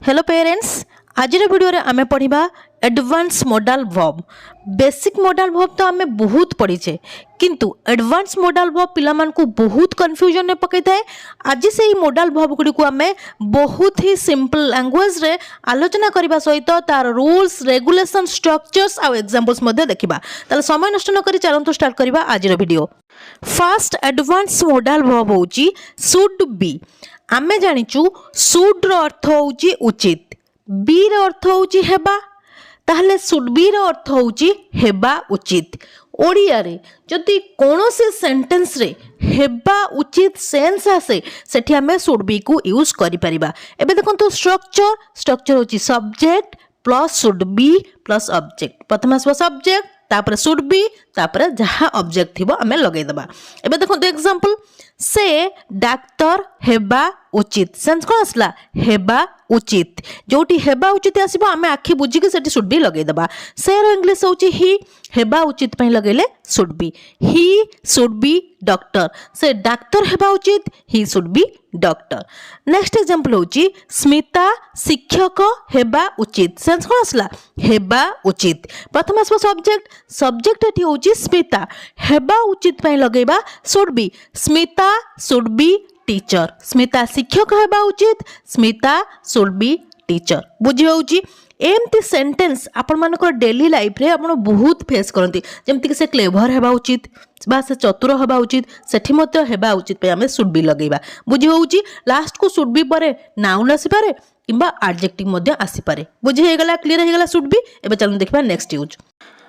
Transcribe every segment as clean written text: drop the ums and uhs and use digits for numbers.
Hello parents, आज video रे आमे पढ़िबा advance modal verb. Basic modal verb तो आमे बहुत पढ़ीचे, किंतु एडवांस मॉडल वर्ब पिला मान को बहुत कंफ्यूजन ने पकई थाए। आज से ही मॉडल वर्ब गुडी को आमे बहुत ही सिंपल लैंग्वेज रे आलोचना करबा सहित तार रूल्स, रेगुलेशन, स्ट्रक्चर्स आ एग्जांपल्स मध्ये देखिबा। ताले समय नष्ट न करी चलंतु स्टार्ट करबा आज रो video. First advance modal verb होची शुड बी। आमे जानिचु शुड रो अर्थ होची उचित, बी रो अर्थ होची हेबा, ताहले शुड बी रो अर्थ होची हेबा उचित। ओडिया रे जदि कोनोसी सेंटेंस रे हेबा उचित सेंस आसे सेठी हमें शुड बी को यूज करि परिबा। एबे देखंतु स्ट्रक्चर होची subject plus should be plus object. प्रथम आसबो सब्जेक्ट, तापर शुड बी, तापर जहा ऑब्जेक्ट थिबो हमें लगै दबा। एबे देखंतु एग्जांपल, से डाक्टर हेबा उचित। सेंस कोन आसला हेबा उचित। जोटी हेबा उचित आसीबो हमें आखि बुझी के सेठी शुड बी लगै दबा। से रो इंग्लिश होची ही, हेबा उचित पई लगैले should be. He should be doctor. से डाक्टर हेबा उचित, he should be doctor. Next example होची स्मिता शिक्षक हेबा उचित। सेंस कोन आसला हेबा उचित। प्रथम आसबो सब्जेक्ट एठी होची स्मिता, हेबा उचित पई लगैबा should be. Smita should be teacher. Smita शिक्षक हेबा उचित, स्मिता शुड बी टीचर। बुझी होउची। एमती सेंटेंस आपण मानकर डेली लाइफ रे आपण बहुत फेस करंती। जेमति कि से क्लेवर हेबा उचित बा से चतुर हेबा उचित, सेठी मते हेबा उचित पे हमें शुड बी लगेबा। बुझी होउची। लास्ट को शुड बी परे नाउन आसी पारे किंबा एडजेक्टिव मध्य आसी पारे। बुझी हे गला, क्लियर हे गला शुड बी। एबे चलो देखबा नेक्स्ट यूज।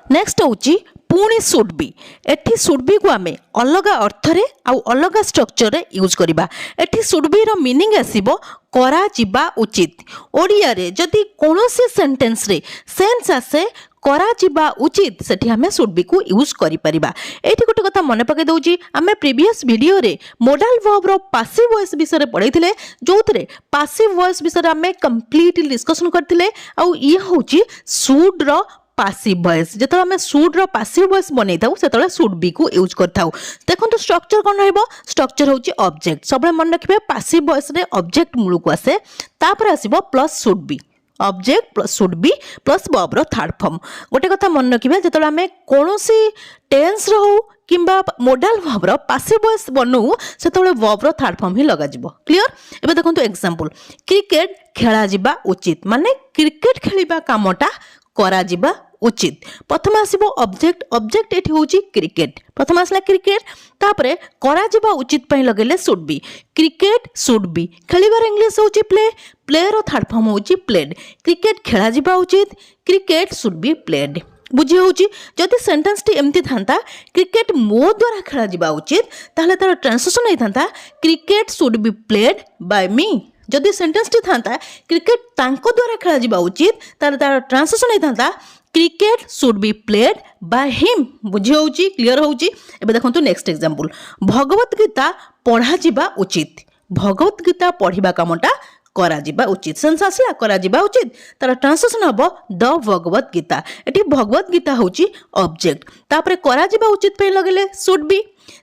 नेक्स्ट होची पुणी शुड बी। एठी शुड बी को आमे अलग अर्थ रे आ अलग स्ट्रक्चर रे यूज करिबा। एठी शुड बी रो मीनिंग आसीबो करा जिबा उचित। ओडिया रे जदि कोनोसी सेंटेंस रे सेंस आसे करा जिबा उचित सेठी हमें शुड बी को यूज करि परिबा। एठी गोटे कथा मने पके दउची, हमें प्रीवियस वीडियो रे मॉडल वर्ब रो पैसिव वॉइस विषय रे पढैथिले, जोथरे पैसिव वॉइस विषय रे हमें कंप्लीटली डिस्कशन करथिले। आ ई होची शुड रो पैसिव वॉइस। जेतले हमें शुड रो पैसिव वॉइस बनै थाउ सेतले शुड बी को यूज करथाउ। देखंतु स्ट्रक्चर कोन रहइबो, स्ट्रक्चर होची ऑब्जेक्ट। सबले मन रखिबे पैसिव वॉइस रे ऑब्जेक्ट मूल को आसे, तापर आसीबो plus should be. Object plus should be plus verb रो थर्ड फॉर्म। गोटे कथा मन रखिबे, जेतले हमें कोनोसी टेंस रो हो किंबा मॉडल वर्ब रो पैसिव वॉइस बनउ सेतले वर्ब रो थर्ड फॉर्म ही लगा जिवो। क्लियर। एबे देखंतु एग्जांपल, क्रिकेट खेला जिबा उचित, माने क्रिकेट खेलिबा कामटा करा जिबा उचित। प्रथम आसीबो ऑब्जेक्ट एठी होची क्रिकेट। प्रथम आसला क्रिकेट, तापरे करा जिबा उचित पई लगेले should be. Cricket should be. खेलिबार इंग्लिश होची प्ले, प्ले रो थर्ड फॉर्म होची प्लेड। क्रिकेट खेला जिबा उचित, क्रिकेट शुड बी प्लेड। बुझी होची। जदि सेंटेंस टी एमती थांता क्रिकेट मो द्वारा खेला जिबा उचित, ताहले तार ट्रांसलेशन नै थांता cricket should be played by me. जदि सेंटेंस टी थांता क्रिकेट तांको द्वारा खेला जिबा उचित, तार तार ट्रांसलेशन नै थांता cricket should be played by him. बुझी होची, क्लियर होची। एबे देखंतु नेक्स्ट एग्जांपल, भगवत गीता पढ़ा जिबा उचित। भगवत गीता पढ़िबा कामटा करा जिबा उचित। सेंस आसला करा जिबा उचित, तार ट्रांसलेशन हबो द भगवत गीता। एठी भगवत गीता होची ऑब्जेक्ट, तापरे करा जिबा उचित पे लगेले शुड बी।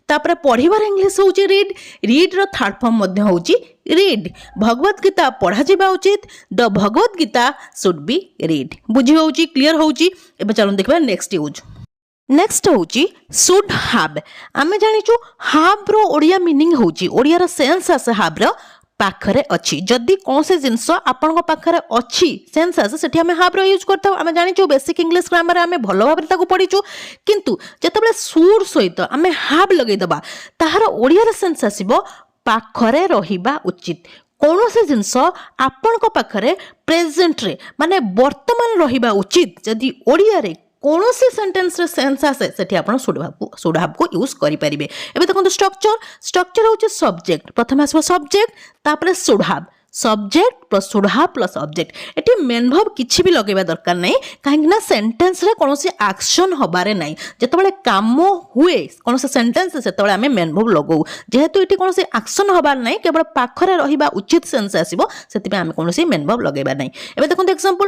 तापरे पढ़िबार इंग्लिश होची रीड, रीड रो थर्ड फॉर्म मध्ये होची रीड। भगवत गीता पढ़ा जिबा उचित, the Bhagavad Gita should be read. बुझी होची, क्लियर होची। एबे चलो देखबा नेक्स्ट यूज। नेक्स्ट होची शुड हैव। आमे जानिचु हैव रो ओडिया मीनिंग होची, ओडिया रो सेंस आसे हैव रो पाखरे अच्छी। जदि कौन से जिनस आपण पाखरे अच्छी सेंस आसे सेठी हमें हैव रो यूज करता। हमें जानिचु बेसिक इंग्लिश ग्रामर हमें भलो भाबरे ताको पढिचु, किंतु जेतबेले शुड सहित हमें हैव लगै दबा ताहार ओडिया रो सेंस आसीबो पाखरे रहिबा उचित। कौन से जिनस आपण पाखरे प्रेजेंट रे माने वर्तमान रहिबा उचित। जदि ओडिया रे कौन से सेंटेंस रे सेंस आसे सेठी आपण शुड हैव को यूज करि परिबे। एबे देखंतु स्ट्रक्चर होची सब्जेक्ट। प्रथम आसबो सब्जेक्ट, तापरे should have. Subject plus should have plus object. एठी मेन वर्ब किछि भी लगेबा दरकार नै, काहेकि ना सेंटेंस रे कोनोसी एक्शन होबारे नै। जेतबेले काम हुए कोनोसी सेंटेंस सेतबेले हमें मेन वर्ब लगौ। जेहेतु एठी कोनोसी एक्शन होबार नै, केवल पाखरे रहिबा उचित सेंस आसीबो, सेतिबे हमें कोनोसी मेन वर्ब लगेबा नै। एबे देखंतु एग्जांपल,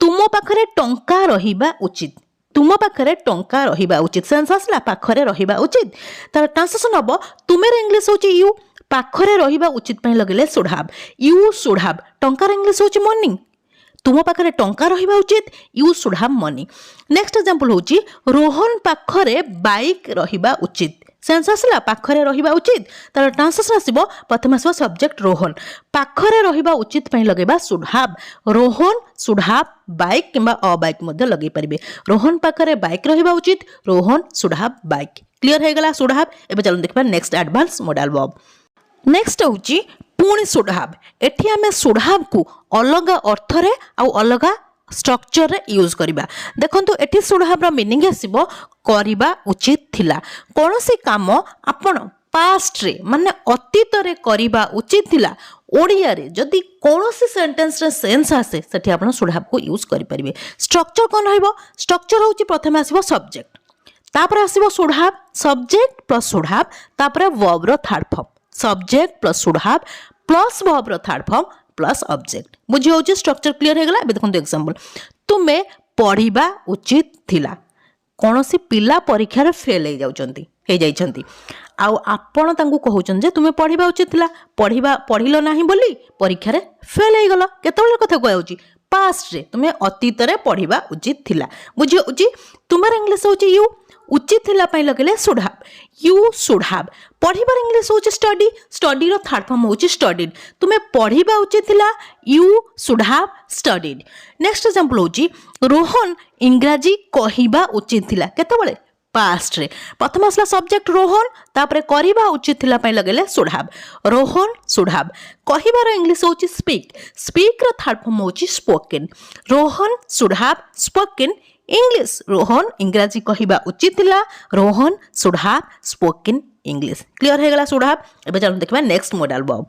तुमो पाखरे टंका रहिबा उचित। तुम पाखरे टंका रहिबा उचित। सेंस आसला पाखरे रहिबा उचित, तार ट्रांसलेशन हबो तुमेर इंग्लिश होची यू, पाखरे रहिबा उचित पई लगेले should have you should have टंकार इंग्लिश होची मनी तुम पाखरे टंका रहिबा उचित you should have money next example होची रोहन पाखरे बाइक रहिबा उचित सेंस आसला पाखरे रहिबा उचित तार ट्रांसलेशन आसीबो प्रथम आसीबो सब्जेक्ट रोहन पाखरे रहिबा उचित पई लगेबा should have Rohan should have bike किंबा अ बाइक मध्ये लगेई परिबे रोहन पाखरे बाइक रहिबा उचित Rohan should have bike clear हे गला शुड हैव एबे चलो देखबा next advance modal verb next होची पुणी शुड हैव एठी आमे शुड हैव को अलग अर्थ रे आ अलग स्ट्रक्चर रे यूज करिबा देखंतु एठी शुड हैव रो मीनिंग आसीबो करिबा उचित थिला कोनोसी काम आपण पास्ट रे माने अतीत रे करिबा उचित थिला ओडिया रे जदी कोनोसी सेंटेंस रे सेंस आसे सेठी आपण शुड हैव को यूज करि परिबे स्ट्रक्चर कोन रहइबो स्ट्रक्चर होची प्रथमे आसीबो सब्जेक्ट तापर आसीबो should have subject plus should have तापर वर्ब रो third form subject plus should have plus verb रो थर्ड फॉर्म प्लस ऑब्जेक्ट बुझी होची स्ट्रक्चर क्लियर हे गला एबे देखंतु एग्जांपल तुमे पढिबा उचित थिला कोनोसी पिला परीक्षा रे फेल हे जाउचंती हे जाइचंती आउ आपण तांकु कहउचन जे तुमे पढिबा उचित थिला पढिलो नाही बोली परीक्षा रे फेल हे गलो केतबेल कथा कहउची पास्ट रे तुमे अतीत रे पढिबा उचित थिला बुझी होची तुमार इंग्लिश होची यू उचित थिला पई लगेले should have you should have पढिबार इंग्लिश होची स्टडी स्टडी रो थर्ड फॉर्म होची स्टडीड तुमे पढिबा उचित थिला you should have studied next example होची रोहन इंग्रजी कहिबा उचित थिला केतबेले पास्ट रे प्रथम असला सब्जेक्ट रोहन तापरे करिबा उचित थिला पई लगेले should have Rohan should have कहिबार इंग्लिश होची स्पीक स्पीक रो थर्ड फॉर्म होची spoken Rohan should have spoken English Rohan इंग्रजी कहिबा उचित थिला Rohan should have spoken English clear हे गला शुड हैव एबे चलो देखबा नेक्स्ट मॉडल वर्ब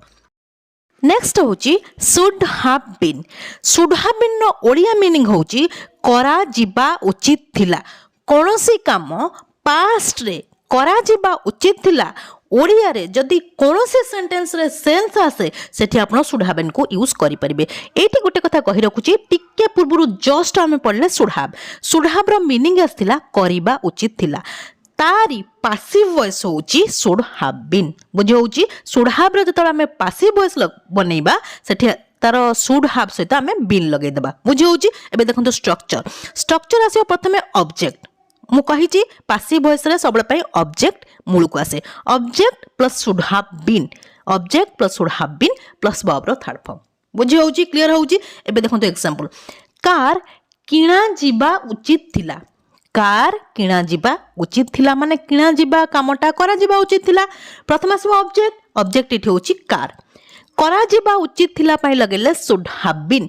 नेक्स्ट होची शुड हैव बीन नो ओडिया मीनिंग होची करा जिबा उचित थिला कोनोसी काम पास्ट रे करा जिबा उचित थिला ओडिया रे जदी कोनोसी सेंटेंस रे सेंस आसे सेठी आपण शुड हैव को यूज करि परिबे एठी गोटे कथा कहि रखुची टिके पूर्वरु जस्ट हमें पढले शुड हैव रो मीनिंग आस्थिला करिबा उचित थिला तारी पासिव वॉइस होची शुड हैव बीन बुझी होची शुड हैव रे जतरा हमें पासिव वॉइस बनेइबा सेठी तार शुड हैव सहित हमें बीन लगेइ देबा बुझी होची एबे देखंतो स्ट्रक्चर आसीबो प्रथमे ऑब्जेक्ट मु कहिची पासिव वॉइस रे सबले पई ऑब्जेक्ट मूल को आसे object plus should have been plus verb रो थर्ड फॉर्म बुझी होची क्लियर होची एबे देखंतो एग्जांपल कार किणा जिबा उचित थिला कार किणा जिबा उचित थिला माने किणा जिबा कामटा करा जिबा उचित थिला प्रथम आसीबो ऑब्जेक्ट इठी होची कार करा जिबा उचित थिला पई लगेले should have been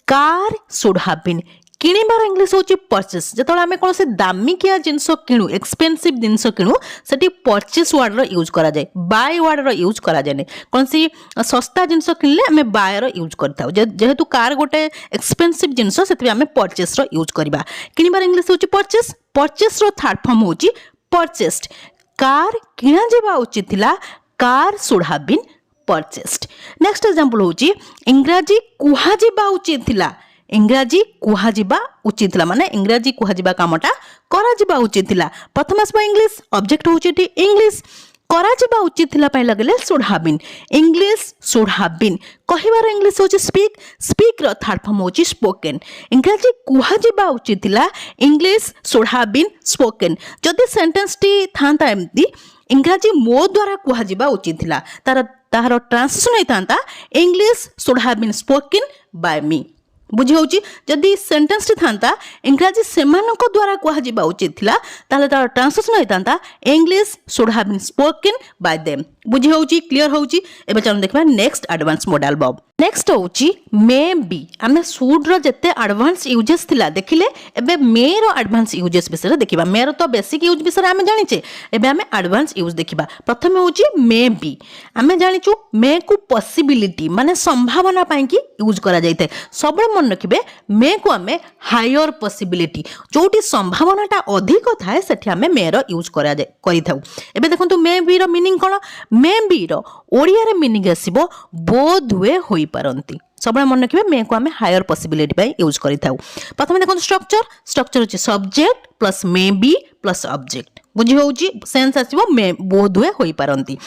car should have been किणिबार इंग्लिश होची परचेस जतले आमे कोनसे दामिकिया जिंसो किणु एक्सपेंसिव जिंसो किणु सेठी परचेस वर्ड रो यूज करा जाय बाय वर्ड रो यूज करा जाय नै कोनसी सस्ता जिंसो किनले आमे बाय रो यूज करथाउ जेहेतु कार गोटे एक्सपेंसिव जिंसो सेति आमे परचेस रो यूज करबा किणिबार इंग्लिश होची परचेस रो थर्ड फॉर्म होची परचेस्ड कार किणा जेबा उचित थिला car should have been purchased next example होची इंग्रजी कुहा जेबा उचित थिला इंग्रजी कुहा जिबा उचित थिला माने इंग्रजी कुहा जिबा कामटा करा जिबा उचित थिला प्रथम आसबा इंग्लिश ऑब्जेक्ट होची टी इंग्लिश करा जिबा उचित थिला पई लगले should have been English should have been कहिबार इंग्लिश होची स्पीक रो थर्ड फॉर्म होची स्पोकन इंग्रजी कुहा जिबा उचित थिला English should have been spoken जदी सेंटेंस टी थांता एमती इंग्रजी मो द्वारा कुहा जिबा उचित थिला तार ट्रांसलेशन होइतांता English should have been spoken by me बुझी होची जदी सेंटेंस टी थांता इंग्रजी सेमानक द्वारा कुहा जिबा उचित थिला ताले तार ट्रांसलेशन होइतांता English should have been spoken by them बुझी होची क्लियर होची एबे चलो देखबा next advance modal verb next होची मे बी आमे शुड रो जते एडवांस यूजेस थिला देखिले एबे मे रो एडवांस यूजेस बिषय देखिबा मे रो तो बेसिक यूज बिषय आमे जानिचे एबे आमे एडवांस यूज देखिबा प्रथमे होची मे बी आमे जानिचु मे को पॉसिबिलिटी माने संभावना पाई की यूज करा जायते सब मन रखिबे मे को आमे हायर पॉसिबिलिटी जोटी संभावनाटा अधिक थाए सेठी आमे मे रो यूज करा जाय करि थाउ एबे देखंतु मे बी रो मीनिंग कोन मे बी रो ओडिया रे मीनिंग आसीबो बोध हुए होई पारंती सब मन रखिबे मे को आमे हायर पॉसिबिलिटी पाई यूज करि थाउ प्रथमे देखंतु स्ट्रक्चर होची subject plus may be plus object बुझी होउची सेंस आसीबो मे बोध हुए होई पारंती।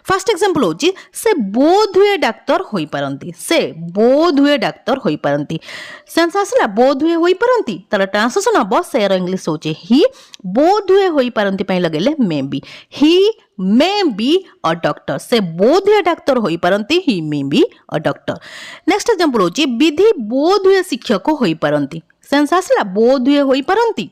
फर्स्ट एग्जांपल होउची से बोध हुए डाक्टर होई पारंती, से बोध हुए डाक्टर होई पारंती। सेंस आसला बोध हुए होई पारंती, तार ट्रांसलेशन हबो सेर इंग्लिश होउची ही बोध हुए होई पारंती पई लगेले may be, he may be a doctor, से बोध हुए डाक्टर होई पारंती, he may be a doctor. Next example होउची विधि बोध हुए शिक्षक होई पारंती। सेंस आसला बोध हुए होई पारंती,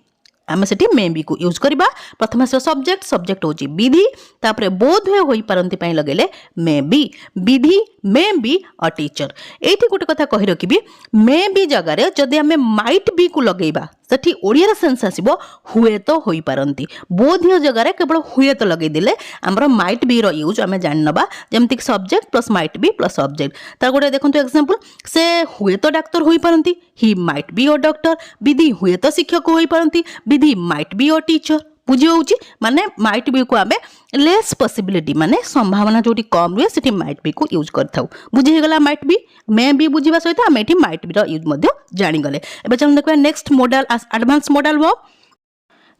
आम से मे बी को यूज करवा। प्रथम आस सब्जेक्ट, सब्जेक्ट हूँ विधि, तापर बोध हुए होई पारंती पई लगेले may be, Vidhi may be a teacher. एठी गोटे कथा कहि रखिबी, मे बी जगह जदि आम माइट बी को लगेबा सेठी ओडिया सेंस आसीबो हुए तो होई पारंती। बोध जगह केवल हुए तो लगे दिले आमर माइट बी रो यूज आम जान नबा, जेमति subject plus might be plus subject. तार गोटे देखंतु एग्जांपल, से हुए तो डाक्टर होई पारंती, he might be a doctor. Vidhi हुए तो शिक्षक होई पारंती, Vidhi might be a teacher. बुझी होउची माने माइट बी को आमे लेस पॉसिबिलिटी माने संभावना जोटी कम रुए सेठी माइट बी को यूज करथाउ। बुझी हे गला माइट बी, मे बी बुझीबा सहित आमे एठी माइट बी रो यूज मध्ये जानि गले। एबे चल देखबा next model advance modal verb.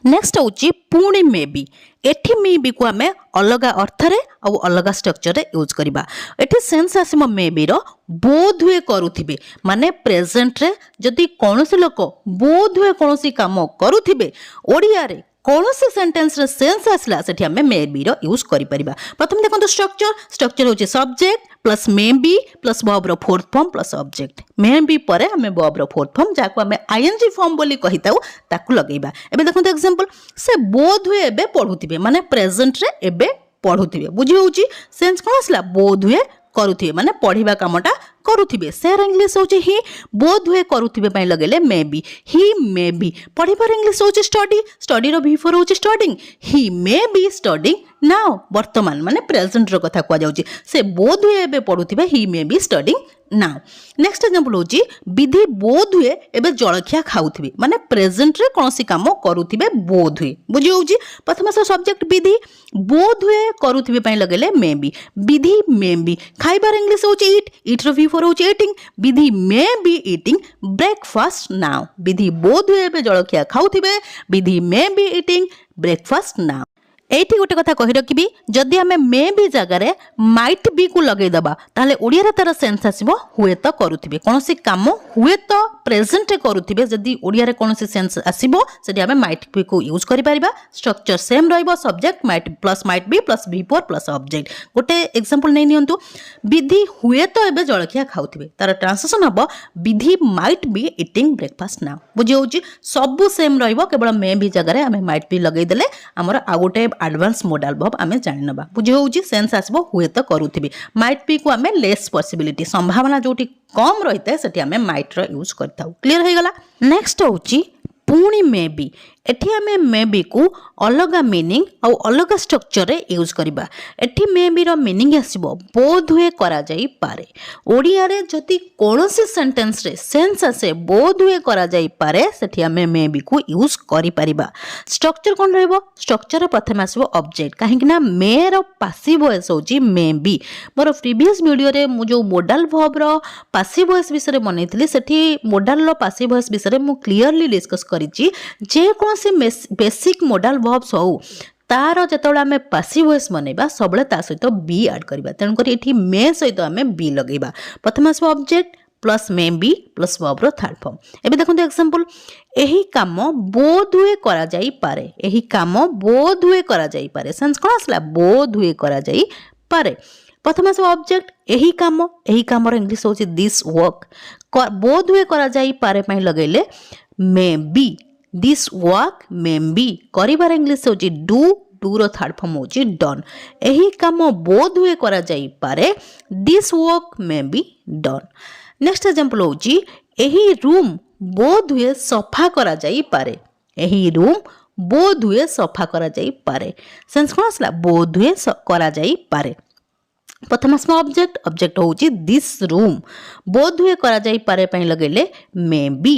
Next होउची पुणी मे बी। एठी मे बी को आमे अलगा अर्थ रे आ अलगा स्ट्रक्चर रे यूज करबा। एठी सेंस आसीमो मे बी रो बोध हुए करूथिबे, माने प्रेजेंट रे जदि कोनोसी लोक बोध हुए कोनोसी काम करूथिबे ओडिया रे कोनोसी सेंटेंस रे सेंस आसला सेठी आमे मे बी रो यूज करि परिबा। प्रथम देखंतु स्ट्रक्चर, स्ट्रक्चर होची subject plus may be plus verb रो fourth form plus object. May be परे आमे वर्ब रो फोर्थ फॉर्म जाको आमे आईएनजी फॉर्म बोली कहिताउ ताकु लगेबा। एबे देखंतु एग्जांपल, से बोध हुए एबे पढुथिबे, माने प्रेजेंट रे एबे पढुथिबे। बुझी होउची सेंस कोन आसला बोध हुए करूथिबे, माने पढिबा कामटा करूथिबे। सेर इंग्लिश होची ही बोध हुए करूथिबे पई लगेले may be, he may be. पढिबार इंग्लिश होची स्टडी, स्टडी रो बी फॉर होची studying, he may be studying now. वर्तमान माने प्रेजेंट रो कथा कुआ जाउची, से बोध हुए एबे पढुथिबे, he may be studying now. Next example होची विधि बोध हुए एबे जळखिया खाउथिबे, माने प्रेजेंट रे कोनोसी काम करूथिबे बोध हुए। बुझी होउची प्रथम से सब्जेक्ट विधि, बोध हुए करूथिबे पई लगेले may be, Vidhi may be. खाइबार इंग्लिश होची ईट, ईट रो बी फॉर होची eating, Vidhi may be eating breakfast now. Vidhi बोध हुए एबे जळखिया खाउथिबे, Vidhi may be eating breakfast now. एठी गोटे कथा कहि रखिबी, जदि आमे मे बी जगह रे माइट बी को लगेई दबा ताले ओडिया रे तार सेंस आसीबो हुए तो करूथिबे। कोनोसी काम हुए तो प्रेजेंट रे करूथिबे, जदि ओडिया रे कोनोसी सेंस आसीबो सेठी आमे माइट बी को यूज करि परिबा। स्ट्रक्चर सेम रहइबो, subject might be plus V four plus object. गोटे एग्जांपल नै नियंतु, विधि हुए तो एबे जळखिया खाउथिबे, तार ट्रांसलेशन हबो Vidhi might be eating breakfast now. बुझी होउची सब सेम रहइबो, केवल मे बी जगह रे आमे माइट बी लगेई देले हमर आ गोटे एडवांस मॉडल वर्ब आमे जानि नबा। बुझी होउची सेंस आसबो हुए तो करूथिबे, माइट बी को आमे लेस पॉसिबिलिटी संभावना जोटी कम रहिते सेठी आमे माइट रो यूज करथाउ। क्लियर हे गला। नेक्स्ट होउची पुणी मे बी। एठी आमे मे बी को अलगा मीनिंग और अलगा स्ट्रक्चर रे यूज करबा। एठी मे बी रो मीनिंग आसीबो बोध हुए करा जाई पारे। ओडिया रे जति कोनोसी सेंटेंस रे सेंस आसे बोध हुए करा जाई पारे सेठी आमे मे बी को यूज करि परिबा। स्ट्रक्चर कोन रहइबो, स्ट्रक्चर प्रथम आसीबो ऑब्जेक्ट, काहे कि ना मे रो पासिव वॉइस होची मे बी। मोर प्रीवियस वीडियो रे मु जो मॉडल वर्ब रो पासिव वॉइस विषय रे बनेइतली, सेठी मॉडल रो पासिव वॉइस विषय रे मु क्लियरली डिस्कस करिची। जे से बेसिक मॉडल वर्ब्स हो तार जेतोळे आमे पासिव वॉइस बनेबा सबले ता सहित बी ऐड करबा, तेन करी एठी मे सहित आमे बी लगेबा। प्रथम आसबो object plus may be plus verb रो थर्ड फॉर्म। एबे देखंतु एग्जांपल, एही काम बोध हुए करा जाई पारे, एही काम बोध हुए करा जाई पारे। सेंस कोन आसला बोध हुए करा जाई पारे। प्रथम आसबो ऑब्जेक्ट एही काम रो इंग्लिश होची दिस वर्क, बोध हुए करा जाई पारे पई लगेले may be, this work may be. करिबार इंग्लिश होची डू, डू रो थर्ड फॉर्म होची डन। एही काम बोध हुए करा जाई पारे, this work may be done. Next example होची एही रूम बोध हुए सफा करा जाई पारे, एही रूम बोध हुए सफा करा जाई पारे। सेंस कोन आसला बोध हुए करा जाई पारे। प्रथम आसम ऑब्जेक्ट ऑब्जेक्ट होची दिस रूम बोध हुए करा जाई पारे पई लगेले may be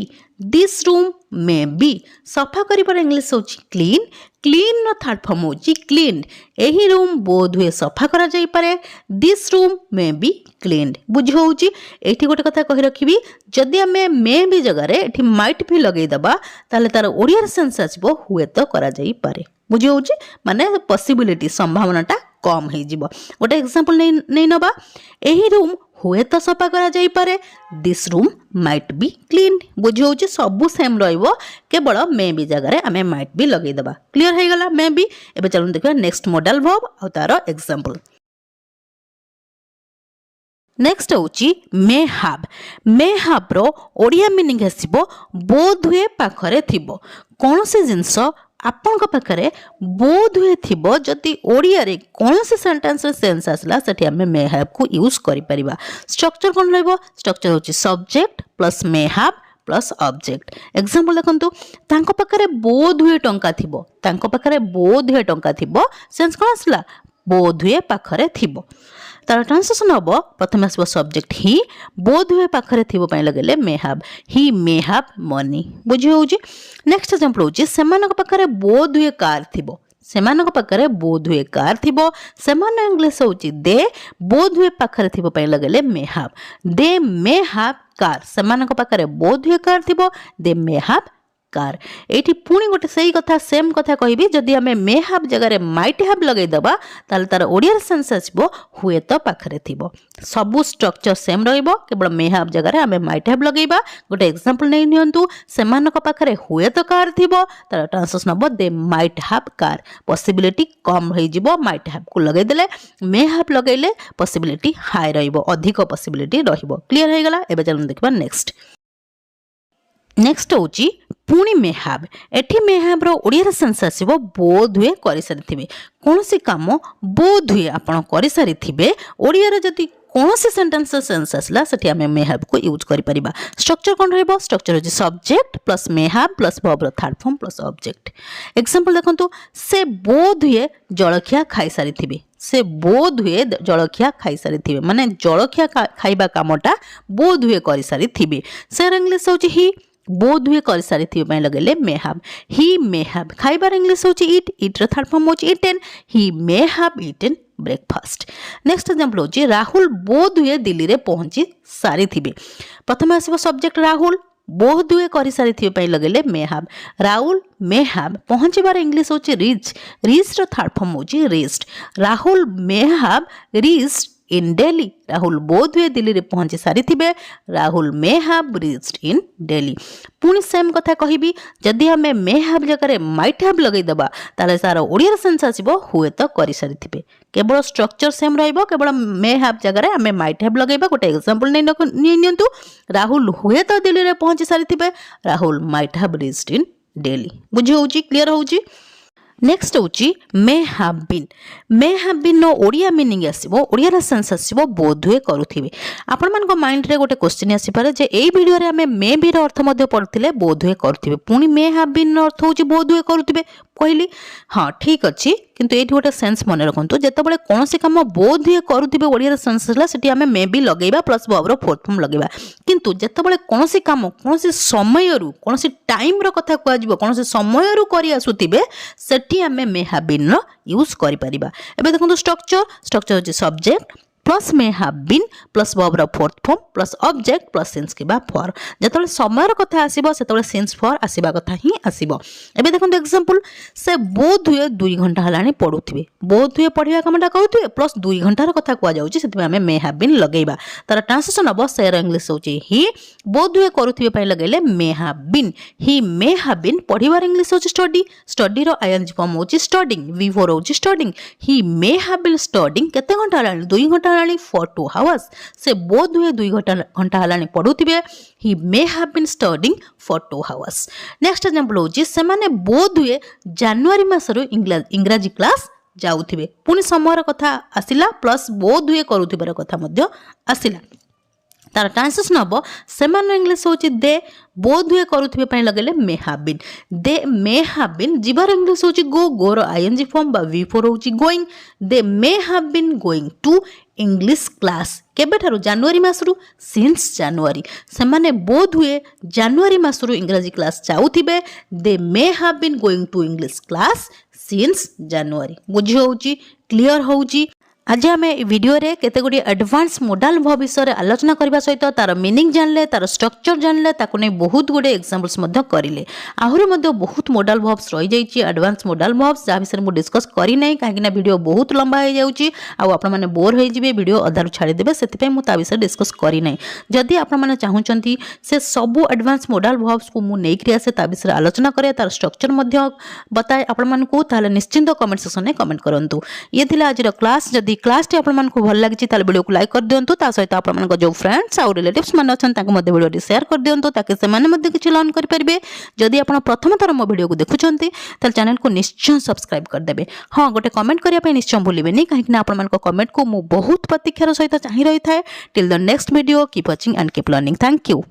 this room may be सफा करी पर इंग्लिश होची क्लीन क्लीन नो थर्ड फॉर्म होची क्लीन एही रूम बोध हुए सफा करा जाई पारे this room may be clean बुझ होची एठी गोटे कथा कहि रखिबी जदी हमें मे बी जगह रे एठी माइट भी लगेई दबा ताले तार ओडिया सेंस आसीबो हुए तो करा जाई पारे बुझ होची माने पॉसिबिलिटी संभावनाटा कम हो जीवो गोटे एग्जांपल नहीं नबा एही रूम हुए तो सफा करा जाई पारे this room might be clean बुझी होची सबु सेम रहइबो केवल मे बी जगह रे हमें माइट बी लगेई दबा क्लियर हे गला मे बी एबे चलू देखिबा नेक्स्ट मॉडल वर्ब आ तार एग्जांपल नेक्स्ट होची मे हैव रो ओडिया मीनिंग हसिबो बोध हुए पाखरे थिबो कौन से जिंस आपण पाखे बोध हुए थी जदि ओडिया रे कौन से सेंटेंस सेंस आसला सेठी हमें मे हैव को यूज करि परिबा स्ट्रक्चर कोन रहइबो स्ट्रक्चर होची subject plus may have plus object example देखंतु तांको पाखे बोध हुए टंका थिबो तांको पाखे बोध हुए टंका थिबो सेंस कोन आसला बोध हुए पाखरे थिबो तार ट्रांसलेशन हम प्रथम आसब सब्जेक्ट ही बोध हुए पाखरे थिबो पई लगेले मे हैव मनी बुझी होउची नेक्स्ट एग्जांपल होची सेमानक पाखरे बोध हुए कार थिबो सेमानक पाखरे बोध हुए कार थिबो सेमान इंग्लिश होची दे बोध हुए पाखरे थिबो पई लगेले दे मे हैव कार सेमानक पाखरे बोध हुए कार थिबो दे मे हैव कार एठी पुणी गोटे सही कथा सेम कथा कहबी जदि हमें मे हैव जगह रे माइट हैव लगेई दबा ताल तार ओडिया सेंस आसीबो हुए तो पाखरे थिबो सबु स्ट्रक्चर सेम रहइबो केवल मे हैव जगह रे हमें माइट हैव लगेइबा गोटे एग्जांपल नै नियंतु सेमानक पाखरे हुए तो कार थिबो तार ट्रांसलेशन हबो they might have car possibility कम रहि जिवो माइट हैव को लगेई देले मे हैव लगेइले पॉसिबिलिटी हाई रहइबो अधिक पॉसिबिलिटी रहइबो क्लियर हे गला एबे चलू देखबा नेक्स्ट होची पुणी मे हैव एठी मे हैव रो ओडिया सेंस आसीबो बोध हुए करि सारिथिबे कोनोसी काम बोध हुए आपण करि सारिथिबे ओडिया रे जति कोनोसी सेंटेंस सेंस आसला सेठी हमें मे हैव को यूज करि परिबा स्ट्रक्चर कोन रहइबो स्ट्रक्चर होची subject plus may have plus verb रो third form plus object example देखंतु से बोध हुए जळखिया खाई सारिथिबे से बोध हुए जळखिया खाई सारिथिबे माने जळखिया खाइबा कामटा बोध हुए करि सारिथिबे सर इंग्लिश होची ही बोध हुए कर सारी थी मैं लगेले मे हैव खाइबार इंग्लिश होची ईट रो थर्ड फॉर्म होची eaten he may have eaten breakfast next example होची राहुल बोध हुए दिल्ली रे पहुंची सारी थी प्रथम आसीबो सब्जेक्ट राहुल बोध हुए कर सारी थी पई लगेले may have Rahul may have पहुंचीबार इंग्लिश होची रीच रो थर्ड फॉर्म होची reached Rahul may have reached in Delhi Rahul बोध हुए दिल्ली रे पहुंची सारी थिबे Rahul may have reached in Delhi पुणी सेम कथा कहबी जदि हमें मे हैव जगह रे माइट हैव लगेई दबा ताले सारा ओडिया सेंस आसीबो हुए तो करि सारी थिबे केवल स्ट्रक्चर सेम रहइबो केवल मे हैव जगह रे हमें माइट हैव लगेइबा गोटे एग्जांपल नै नियंतु राहुल हुए तो दिल्ली रे पहुंची सारी थिबे Rahul might have reached in Delhi बुझी होउची क्लियर होउची नेक्स्ट होची मे हैव बीन नो ओडिया मीनिंग आसीबो ओडिया सेंस आसीबो बोध हुए करूथिबे आपण मान को माइंड रे गोटे क्वेश्चन आसी पारे जे एई वीडियो रे हमें मे बी रो अर्थ मध्ये पढथिले बोध हुए करूथिबे पुनी मे हैव बीन रो अर्थ होची बोध हुए करूथिबे कहली हाँ ठीक अच्छी किंतु ये गोटे सेंस मन रखु जिते कौन कम बोध हुए करुवे ओडिया सेंस है आम मे बी लगेगा प्लस वर्ब फोर्थ फॉर्म लगेगा किंतु जिते कौन कम कौन समय कौन टाइम कथा कह कौन समय कर आसुवे से आम मे हैव बीन यूज कर देखो स्ट्रक्चर होची subject plus may have been plus verb रो fourth form plus object plus since किबा फॉर जतले समय कथा आसीबो सेतले सिंस फॉर आसीबा कथा ही आसीबो एबे देखंतु एग्जांपल से बोध हुए 2 घंटा हलानी पढुथिबे बोध हुए पढिया कामटा करूथिबे प्लस 2 घंटार कथा कुआ जाउची सेति हमें मे हैव बीन लगेइबा तार ट्रांसलेशन हबो सेर इंग्लिश होची ही बोध हुए करूथिबे पय लगेले may have been he may have been पढिबार इंग्लिश होची स्टडी रो आईएनजी फॉर्म होची स्टडीिंग V4 होची studying he may have been studying केते घंटा हलानी 2 घंटा for 2 hours से बोध हुए 2 घंटा हलानी पढुथिबे he may have been studying for 2 hours next example होची से माने बोध हुए जनवरी मासरो इंग्रजी क्लास जाउथिबे पुनी समयर कथा आसिला प्लस बोध हुए करूथिबार कथा मध्य आसिला तार ट्रांसलेशन हम से इंग्लिश होची दे बोध हुए करुथिबे पय लगेले may have been they may have been जीवार इंग्लिश होची गो रो आईएनजी फॉर्म बा V4 होची going they may have been going to English class केबेठारु जनवरी मासरु सिंस जनवरी सेमाने बोध हुए जनवरी मासरु इंग्रजी क्लास जाउथिबे they may have been going to English class since January बुझी होउची क्लियर होउची आज आम वीडियो रे केते गुडी एडवांस मॉडल वर्ब विषय आलोचना करबा सहित तार मीनिंग जानले तार स्ट्रक्चर जानले ताको नै बहुत गुडे एग्जांपल्स मध्ये करिले आहुरे मध्ये बहुत मॉडल वर्ब्स रहि जाईची एडवांस मॉडल वर्ब्स जा विषय मु डिस्कस करि नै काहे ना वीडियो बहुत लंबा हो जाउची आ आपण माने बोर होई जिवे वीडियो अधारु छाडी देबे सेति पय मु ता विषय डिस्कस करि नै जदि आपण माने चाहुचंती से सब एडवांस मॉडल वर्ब्स को मु नै क्रिया से ता विषय आलोचना करे तार स्ट्रक्चर मध्ये बताए आपण मानकू ताले निश्चिंत कमेंट सेक्शन में कमेंट करंतु ये थिला आज क्लास जदि क्लास टी आपण मानकू भल लागिची ताले वीडियो को लाइक कर दियंतु ता सहित आपण मानक जो फ्रेंड्स और रिलेटिव्स मान अछन ताको मध्ये वीडियो टी शेयर कर दियंतु ताकि से माने मध्ये किछ लर्न कर परबे जदि आपण प्रथम थर मो वीडियो को देखुचंती ताले चैनल को निश्चय सब्सक्राइब कर देबे हां गोटे कमेंट करिया पे निश्चय भूलिबे नै काहे कि आपण मानक कमेंट को मु बहुत प्रतीक्षार सहित चाहि रही थाए till the next video keep watching and keep learning thank you.